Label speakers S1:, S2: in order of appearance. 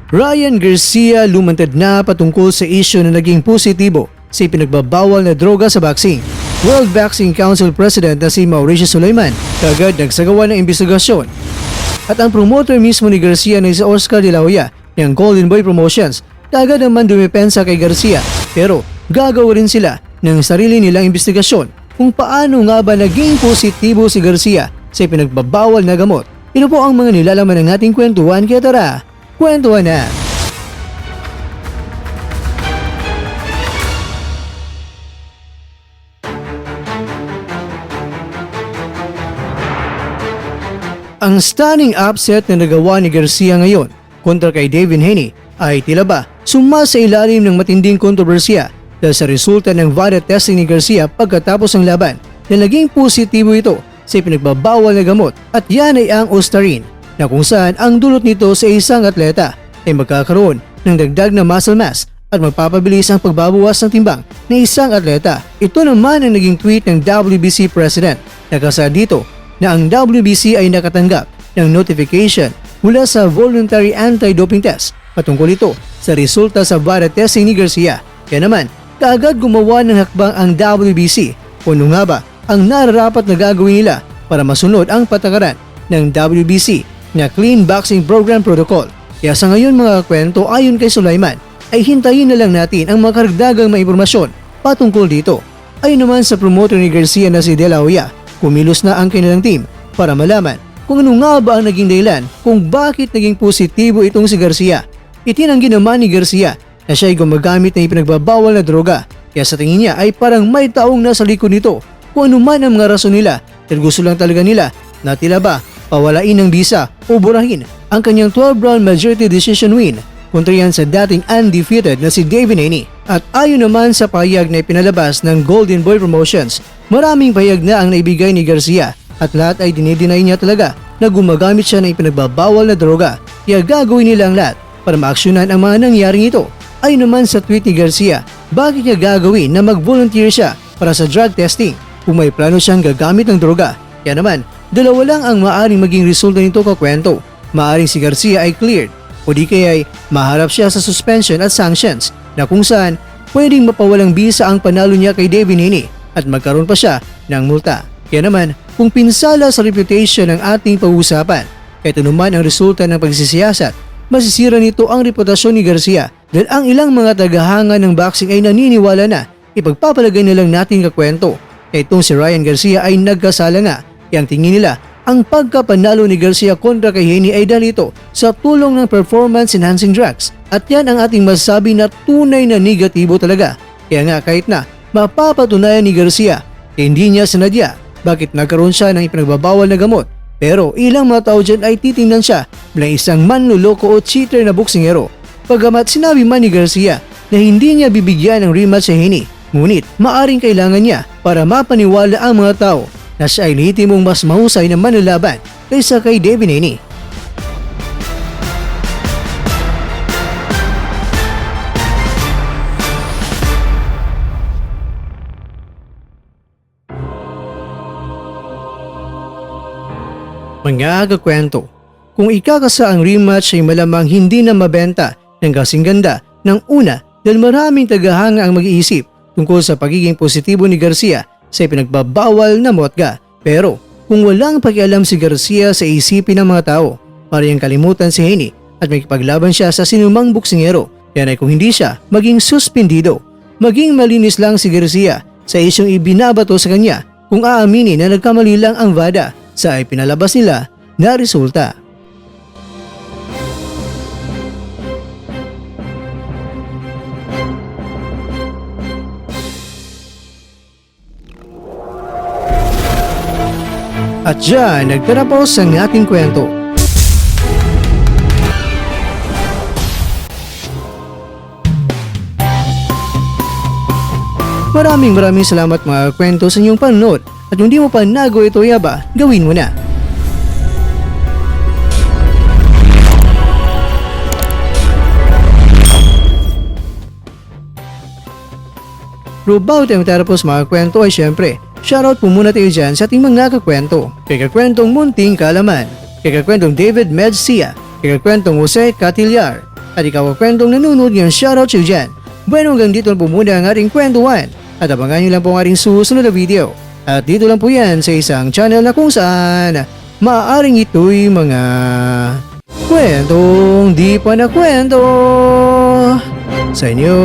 S1: Ryan Garcia lumantad na patungkol sa isyu na naging positibo sa pinagbabawal na droga sa boxing. World Boxing Council President na si Mauricio Sulaiman kagad nagsagawa ng investigasyon. At ang promoter mismo ni Garcia na si Oscar De La Hoya ng Golden Boy Promotions kagad naman dumepensa kay Garcia, pero gagawa rin sila ng sarili nilang investigasyon kung paano nga ba naging positibo si Garcia sa pinagbabawal na gamot. Ito po ang mga nilalaman ng ating kwentuhan, kaya tara, kwentuhan na! Ang stunning upset na nagawa ni Garcia ngayon kontra kay Devin Haney ay tila ba sumasa ilalim ng matinding kontrobersya dahil sa resulta ng VADA testing ni Garcia pagkatapos ng laban na naging positibo ito sa pinagbabawal na gamot, at yan ay ang Ostarine, na kung saan ang dulot nito sa isang atleta ay magkakaroon ng dagdag na muscle mass at magpapabilis ang pagbabawas ng timbang ng isang atleta. Ito naman ang naging tweet ng WBC President. Nakasa dito na ang WBC ay nakatanggap ng notification mula sa voluntary anti-doping test patungkol ito sa resulta sa VADA testing ni Garcia. Kaya naman, kaagad gumawa ng hakbang ang WBC kung ano nga ba ang nararapat na gagawin nila para masunod ang patakaran ng WBC na Clean Boxing Program Protocol. Kaya sa ngayon mga kwento, ayon kay Sulaiman, ay hintayin na lang natin ang mga karagdagang may impormasyon patungkol dito. Ayon naman sa promoter ni Garcia na si De La Hoya, kumilos na ang kanilang team para malaman kung ano nga ba ang naging dahilan kung bakit naging positibo itong si Garcia. Itinanggi naman ni Garcia na siya ay gumagamit ng ipinagbabawal na droga, kaya sa tingin niya ay parang may taong nasa likod nito kung ano man ang mga rason nila, dahil gusto lang talaga nila na tila ba pawalain ng bisa o burahin ang kanyang 12-round majority decision win kontra yan sa dating undefeated na si Devin Haney. At ayon naman sa pahayag na ipinalabas ng Golden Boy Promotions, maraming pahayag na ang naibigay ni Garcia at lahat ay dinideny niya talaga na gumagamit siya ng ipinagbabawal na droga, kaya gagawin nila ang lahat para maaksyonan ang mga nangyaring ito. Ayon naman sa tweet ni Garcia, bakit niya gagawin na mag-volunteer siya para sa drug testing kung may plano siyang gagamit ng droga? Kaya naman, dalawa lang ang maaaring maging resulta nito kakwento. Maaaring si Garcia ay cleared o di kaya ay maharap siya sa suspension at sanctions na kung saan pwedeng mapawalang bisa ang panalo niya kay Devin Haney at magkaroon pa siya ng multa. Kaya naman, kung pinsala sa reputation ng ating pag-uusapan, kahit anuman ang resulta ng pagsisiyasat, masisira nito ang reputasyon ni Garcia dahil ang ilang mga tagahanga ng boxing ay naniniwala na ipagpapalagay na lang natin kakwento na itong si Ryan Garcia ay nagkasala nga. Yang tingin nila, ang pagkapanalo ni Garcia kontra kay Haney ay dahil ito sa tulong ng performance-enhancing drugs, at yan ang ating masasabi na tunay na negatibo talaga. Kaya nga kahit na mapapatunayan ni Garcia hindi niya sinadya bakit nagkaroon siya ng ipinagbabawal na gamot, pero ilang mga tao dyan ay titingnan siya bilang isang manluloko o cheater na boksingero. Pagamat sinabi man ni Garcia na hindi niya bibigyan ng rematch sa Haney, ngunit maaring kailangan niya para mapaniwala ang mga tao na siya ay lehitimong mas mahusay na manlalaban kaysa kay Devin Haney. Mga kakwento, kung ikakasa ang rematch ay malamang hindi na mabenta ng kasing ganda ng una dahil maraming tagahanga ang mag-iisip tungkol sa pagiging positibo ni Garcia sa pinagbabawal na motga. Pero kung walang pakialam si Garcia sa isipin ng mga tao, parang kalimutan si Haney at may kipaglaban siya sa sinumang boksingero. Yan ay kung hindi siya maging suspendido. Maging malinis lang si Garcia sa isyong ibinabato sa kanya kung aaminin na nagkamali lang ang VADA sa ipinalabas nila na resulta. At dyan, nagtatapos ang ating kwento. Maraming salamat mga kwento sa inyong panonood. At kung di mo pa nagawa ito yaba, gawin mo na. Pero bago tayo matapos mga kwento ay syempre, shoutout po muna tayo dyan sa ating mga kakwento. Kay kakwentong Munting Kalaman, kay kakwentong David Medcia, kay kakwentong Jose Catillar, at ikaw ang kwentong nanonood ngayon, shoutout sa'yo dyan. Bueno, hanggang dito na po muna ang ating kwentuhan at abangan nyo lang po ang ating susunod na video. At dito lang po yan sa isang channel na kung saan maaaring ito'y mga kwentong di pa na kwento sa inyo.